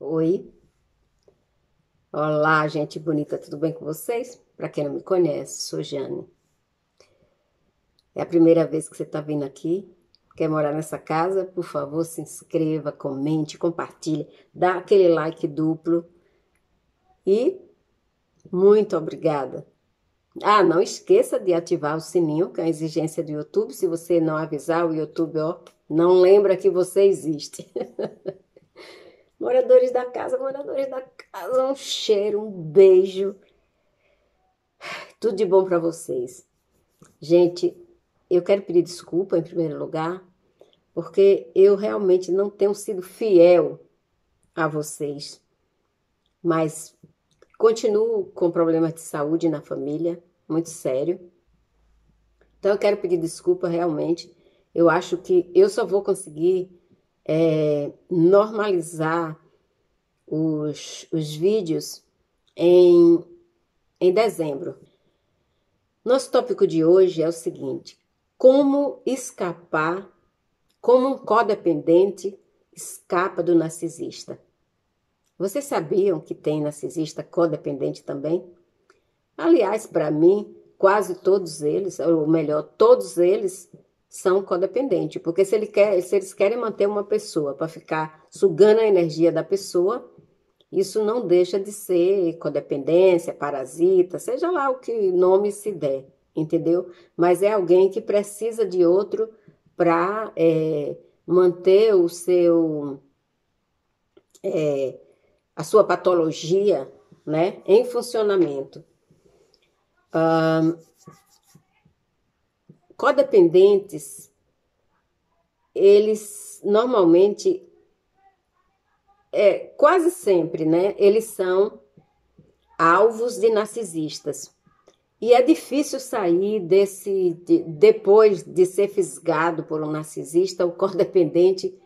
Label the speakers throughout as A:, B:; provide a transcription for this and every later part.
A: Oi, olá, gente bonita, tudo bem com vocês? Para quem não me conhece, sou Jane. É a primeira vez que você está vindo aqui? Quer morar nessa casa? Por favor, se inscreva, comente, compartilhe, dá aquele like duplo e muito obrigada. Ah, não esqueça de ativar o sininho, que é a exigência do YouTube. Se você não avisar, o YouTube, ó, não lembra que você existe. Moradores da casa, um cheiro, um beijo, tudo de bom para vocês. Gente, eu quero pedir desculpa em primeiro lugar, porque eu realmente não tenho sido fiel a vocês, mas continuo com problemas de saúde na família, muito sério. Então eu quero pedir desculpa realmente. Eu acho que eu só vou conseguir normalizar os vídeos em, em dezembro. Nosso tópico de hoje é o seguinte: como escapar, como um codependente escapa do narcisista. Vocês sabiam que tem narcisista codependente também? Aliás, para mim, quase todos eles, ou melhor, todos eles são codependentes, porque se eles querem manter uma pessoa para ficar sugando a energia da pessoa, isso não deixa de ser codependência, parasita, seja lá o que nome se der, entendeu? Mas é alguém que precisa de outro para manter a sua patologia, né, em funcionamento. Codependentes, eles normalmente, quase sempre, né, eles são alvos de narcisistas. E é difícil sair depois de ser fisgado por um narcisista, o codependente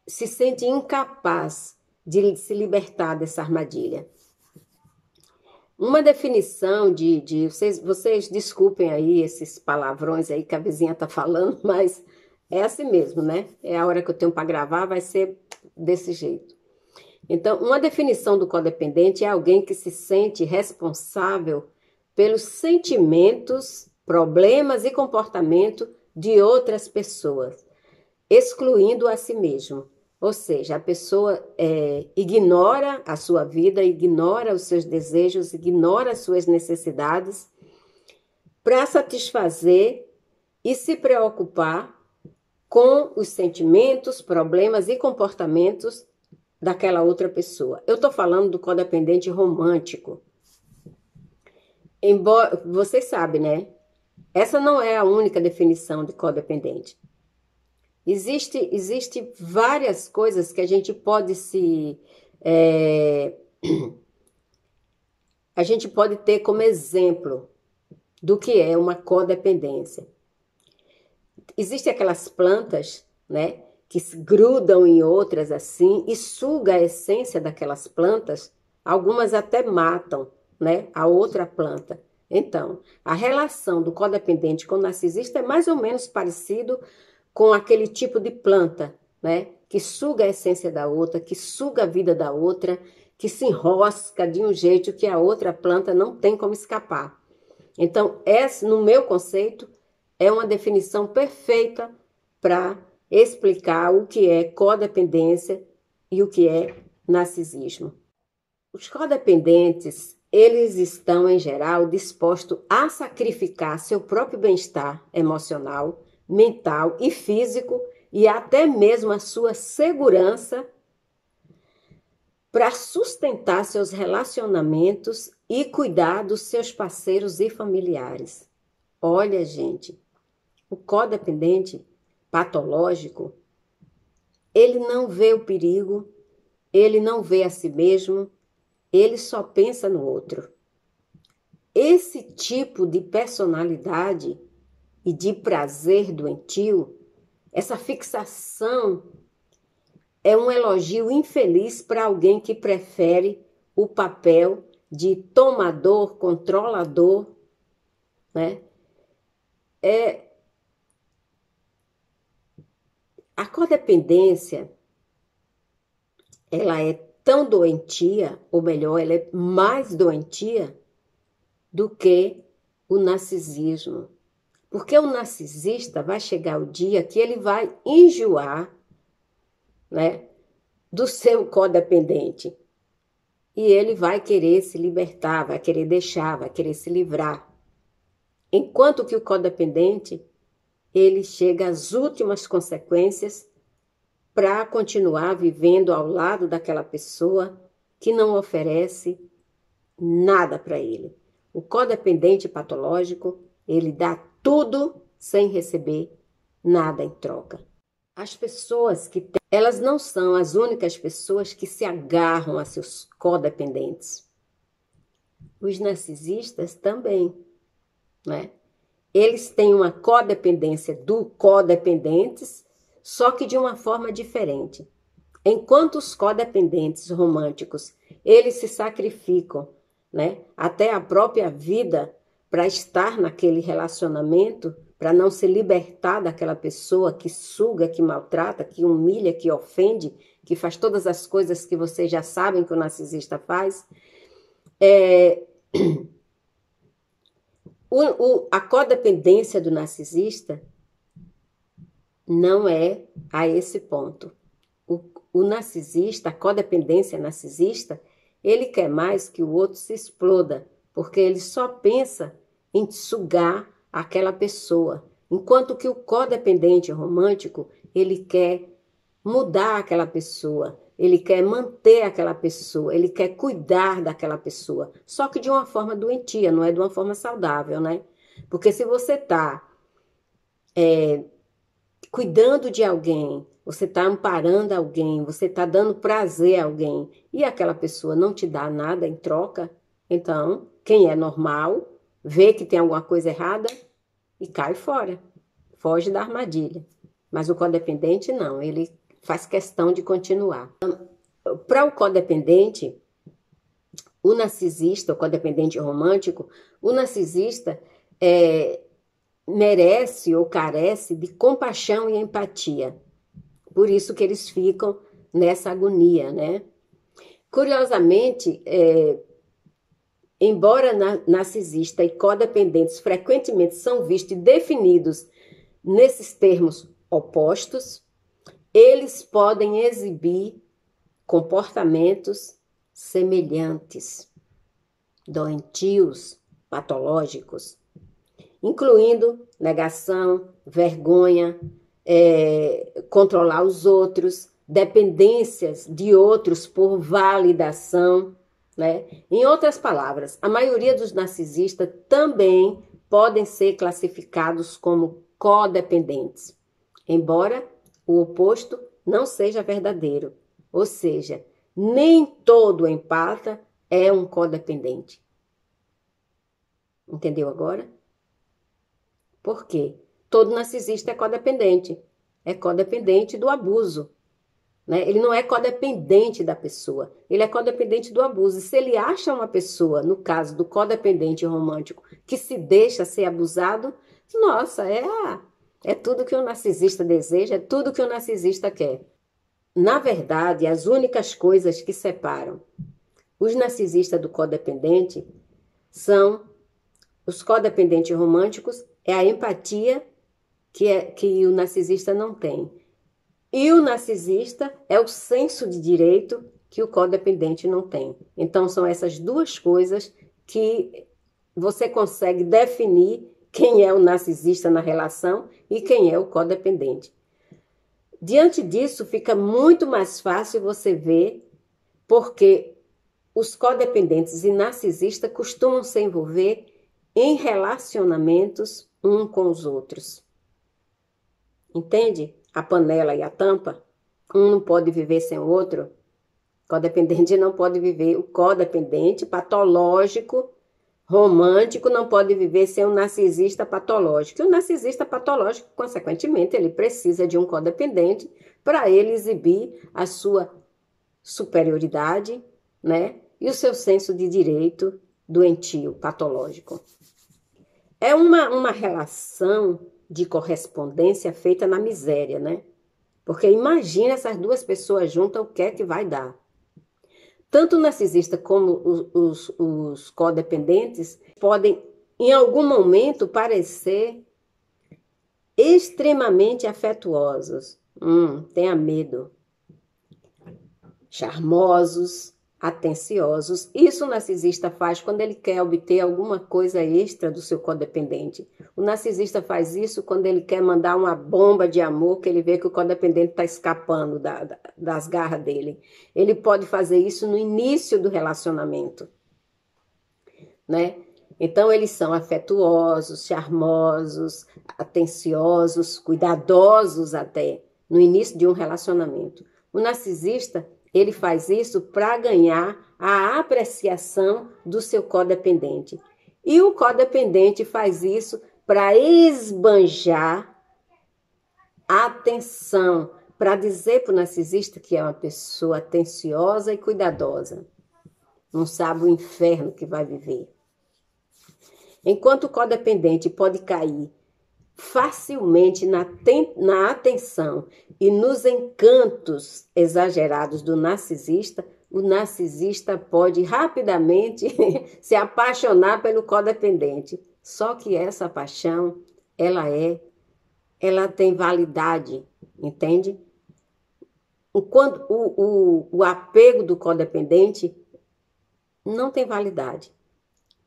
A: se sente incapaz de se libertar dessa armadilha. Uma definição vocês desculpem aí esses palavrões aí que a vizinha está falando, mas é assim mesmo, né? É a hora que eu tenho para gravar, vai ser desse jeito. Então, uma definição do codependente é alguém que se sente responsável pelos sentimentos, problemas e comportamento de outras pessoas, excluindo a si mesmo. Ou seja, a pessoa ignora a sua vida, ignora os seus desejos, ignora as suas necessidades para satisfazer e se preocupar com os sentimentos, problemas e comportamentos daquela outra pessoa. Eu estou falando do codependente romântico. Embora você sabe, né? Essa não é a única definição de codependente. Existe várias coisas que a gente pode a gente pode ter como exemplo do que é uma codependência. Existem aquelas plantas, né, que se grudam em outras assim e suga a essência daquelas plantas, algumas até matam, né, a outra planta. Então, a relação do codependente com o narcisista é mais ou menos parecido com aquele tipo de planta, né, que suga a essência da outra, que suga a vida da outra, que se enrosca de um jeito que a outra planta não tem como escapar. Então, essa, no meu conceito, é uma definição perfeita para explicar o que é codependência e o que é narcisismo. Os codependentes, eles estão, em geral, dispostos a sacrificar seu próprio bem-estar emocional, mental e físico e até mesmo a sua segurança para sustentar seus relacionamentos e cuidar dos seus parceiros e familiares. Olha, gente, o codependente patológico, ele não vê o perigo, ele não vê a si mesmo, ele só pensa no outro. Esse tipo de personalidade e de prazer doentio, essa fixação é um elogio infeliz para alguém que prefere o papel de tomador, controlador, né? A codependência, ela é tão doentia, ou melhor, ela é mais doentia do que o narcisismo. Porque o narcisista vai chegar o dia que ele vai enjoar, né, do seu codependente. E ele vai querer se libertar, vai querer deixar, vai querer se livrar. Enquanto que o codependente, ele chega às últimas consequências para continuar vivendo ao lado daquela pessoa que não oferece nada para ele. O codependente patológico, ele dá tudo sem receber nada em troca. As pessoas que têm, elas não são as únicas pessoas que se agarram a seus codependentes. Os narcisistas também, né? Eles têm uma codependência do codependentes, só que de uma forma diferente. Enquanto os codependentes românticos, eles se sacrificam, né, até a própria vida para estar naquele relacionamento, para não se libertar daquela pessoa que suga, que maltrata, que humilha, que ofende, que faz todas as coisas que vocês já sabem que o narcisista faz. A codependência do narcisista não é a esse ponto. O narcisista, a codependência narcisista, ele quer mais que o outro se exploda, porque ele só pensa em sugar aquela pessoa. Enquanto que o codependente romântico, ele quer mudar aquela pessoa, ele quer manter aquela pessoa, ele quer cuidar daquela pessoa, só que de uma forma doentia, não é de uma forma saudável, né? Porque se você está cuidando de alguém, você está amparando alguém, você está dando prazer a alguém, e aquela pessoa não te dá nada em troca, então, quem é normal, vê que tem alguma coisa errada e cai fora, foge da armadilha. Mas o codependente não, ele faz questão de continuar. Para o codependente, o narcisista, o codependente romântico, o narcisista merece ou carece de compaixão e empatia. Por isso que eles ficam nessa agonia, né? Curiosamente, embora narcisista e codependentes frequentemente são vistos e definidos nesses termos opostos, eles podem exibir comportamentos semelhantes, doentios, patológicos, incluindo negação, vergonha, controlar os outros, dependências de outros por validação, né? Em outras palavras, a maioria dos narcisistas também podem ser classificados como codependentes, embora o oposto não seja verdadeiro, ou seja, nem todo empata é um codependente. Entendeu agora? Por quê? Todo narcisista é codependente do abuso, né? Ele não é codependente da pessoa, ele é codependente do abuso. E se ele acha uma pessoa, no caso do codependente romântico, que se deixa ser abusado, nossa, é tudo que o narcisista deseja, é tudo que o narcisista quer. Na verdade, as únicas coisas que separam os narcisistas do codependente são os codependentes românticos, é a empatia que o narcisista não tem. E o narcisista é o senso de direito que o codependente não tem. Então, são essas duas coisas que você consegue definir quem é o narcisista na relação e quem é o codependente. Diante disso, fica muito mais fácil você ver porque os codependentes e narcisistas costumam se envolver em relacionamentos um com os outros. Entende? A panela e a tampa. Um não pode viver sem o outro. O codependente não pode viver. O codependente patológico, romântico, não pode viver sem um narcisista patológico. E o narcisista patológico, consequentemente, ele precisa de um codependente para ele exibir a sua superioridade, né? E o seu senso de direito doentio, patológico. É uma relação de correspondência feita na miséria, né? Porque imagina essas duas pessoas juntas, o que é que vai dar? Tanto o narcisista como os codependentes podem, em algum momento, parecer extremamente afetuosos. Tenha medo. Charmosos, atenciosos. Isso o narcisista faz quando ele quer obter alguma coisa extra do seu codependente. O narcisista faz isso quando ele quer mandar uma bomba de amor, que ele vê que o codependente está escapando das garras dele. Ele pode fazer isso no início do relacionamento, né? Então, eles são afetuosos, charmosos, atenciosos, cuidadosos até, no início de um relacionamento. O narcisista, ele faz isso para ganhar a apreciação do seu codependente. E o codependente faz isso para esbanjar a atenção, para dizer para o narcisista que é uma pessoa atenciosa e cuidadosa. Não sabe o inferno que vai viver. Enquanto o codependente pode cair facilmente na atenção e nos encantos exagerados do narcisista, o narcisista pode rapidamente se apaixonar pelo codependente. Só que essa paixão, ela tem validade, entende? Enquanto o apego do codependente não tem validade,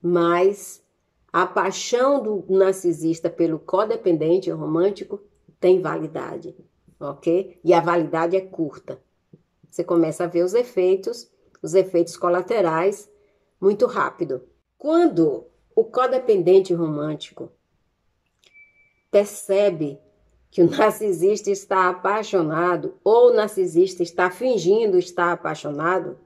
A: mas a paixão do narcisista pelo codependente romântico tem validade, ok? E a validade é curta. Você começa a ver os efeitos colaterais muito rápido. Quando o codependente romântico percebe que o narcisista está apaixonado ou o narcisista está fingindo estar apaixonado,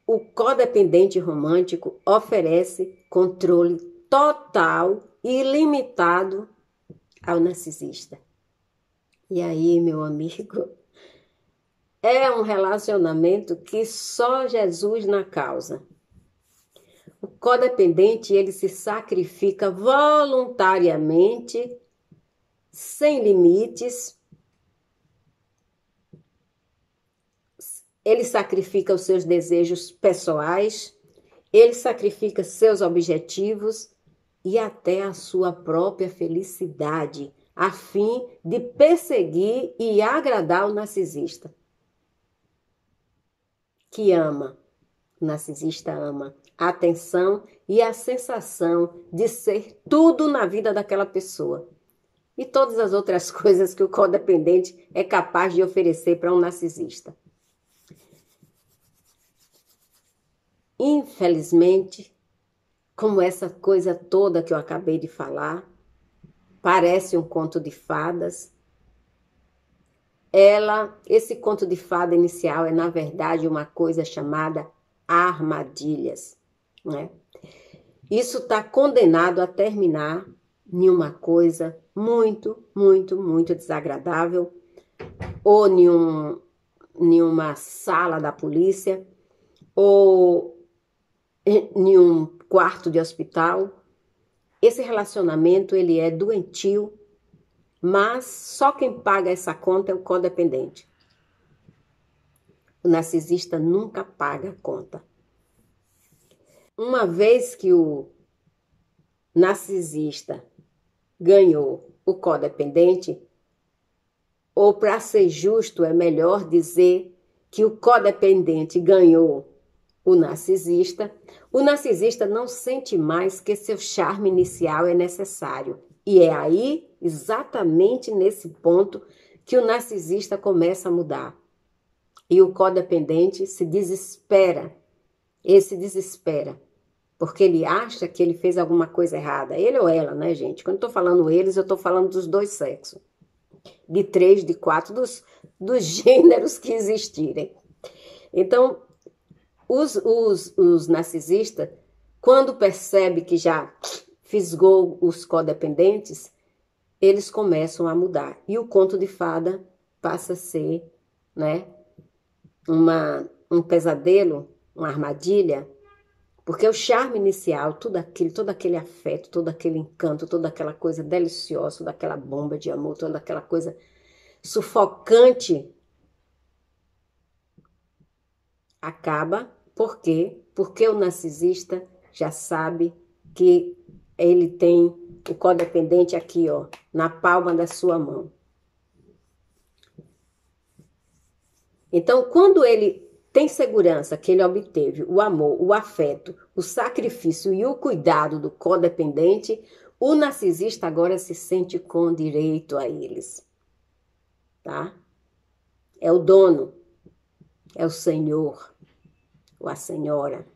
A: o codependente romântico oferece controle total e ilimitado ao narcisista. E aí, meu amigo, é um relacionamento que só Jesus na causa. O codependente, ele se sacrifica voluntariamente, sem limites. Ele sacrifica os seus desejos pessoais, ele sacrifica seus objetivos e até a sua própria felicidade, a fim de perseguir e agradar o narcisista. Que ama, o narcisista ama a atenção e a sensação de ser tudo na vida daquela pessoa. E todas as outras coisas que o codependente é capaz de oferecer para um narcisista. Infelizmente, como essa coisa toda que eu acabei de falar, parece um conto de fadas, esse conto de fada inicial é, na verdade, uma coisa chamada armadilhas, né? Isso está condenado a terminar em uma coisa muito, muito, muito desagradável, ou em uma sala da polícia, ou em um quarto de hospital. Esse relacionamento, ele é doentio, mas só quem paga essa conta é o codependente. O narcisista nunca paga a conta. Uma vez que o narcisista ganhou o codependente, ou para ser justo, é melhor dizer que o codependente ganhou o narcisista não sente mais que seu charme inicial é necessário. E é aí, exatamente nesse ponto, que o narcisista começa a mudar. E o codependente se desespera. Ele se desespera, porque ele acha que ele fez alguma coisa errada. Ele ou ela, né, gente? Quando eu estou falando eles, eu estou falando dos dois sexos. De 3, de 4, dos gêneros que existirem. Então, os narcisistas, quando percebem que já fisgou os codependentes, eles começam a mudar. E o conto de fada passa a ser, né, um pesadelo, uma armadilha, porque o charme inicial, todo aquele afeto, todo aquele encanto, toda aquela coisa deliciosa, toda aquela bomba de amor, toda aquela coisa sufocante, acaba. Por quê? Porque o narcisista já sabe que ele tem o codependente aqui, ó, na palma da sua mão. Então, quando ele tem segurança que ele obteve o amor, o afeto, o sacrifício e o cuidado do codependente, o narcisista agora se sente com direito a eles, tá? É o dono, é o senhor ou a senhora.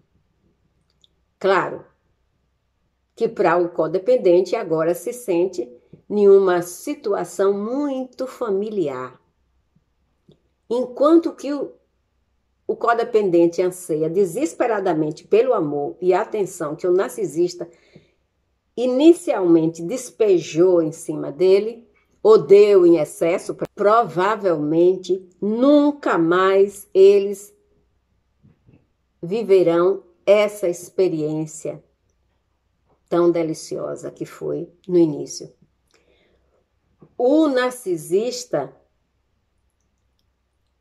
A: Claro que para o codependente agora se sente em uma situação muito familiar. Enquanto que o codependente anseia desesperadamente pelo amor e atenção que o narcisista inicialmente despejou em cima dele, ou deu em excesso, provavelmente nunca mais eles viverão essa experiência tão deliciosa que foi no início. O narcisista,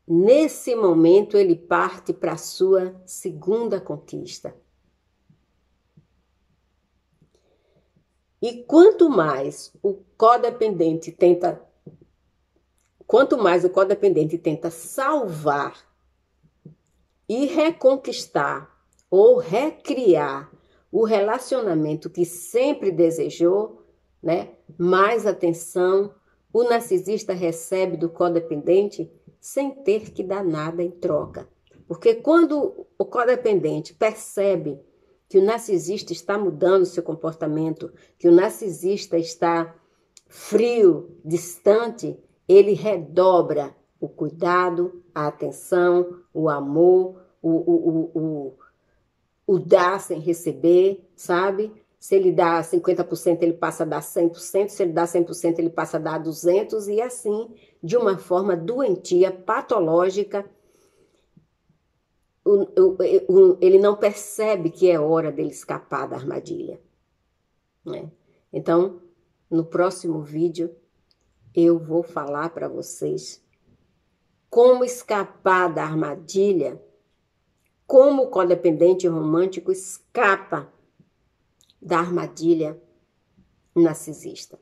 A: nesse momento, ele parte para a sua segunda conquista. E quanto mais o codependente tenta salvar e reconquistar ou recriar o relacionamento que sempre desejou, né? Mais atenção o narcisista recebe do codependente sem ter que dar nada em troca. Porque quando o codependente percebe que o narcisista está mudando seu comportamento, que o narcisista está frio, distante, ele redobra o cuidado, a atenção, o amor, o dar sem receber, sabe? Se ele dá 50%, ele passa a dar 100%, se ele dá 100%, ele passa a dar 200%, e assim, de uma forma doentia, patológica, ele não percebe que é hora dele escapar da armadilha, né? Então, no próximo vídeo, eu vou falar para vocês como escapar da armadilha, como o codependente romântico escapa da armadilha narcisista.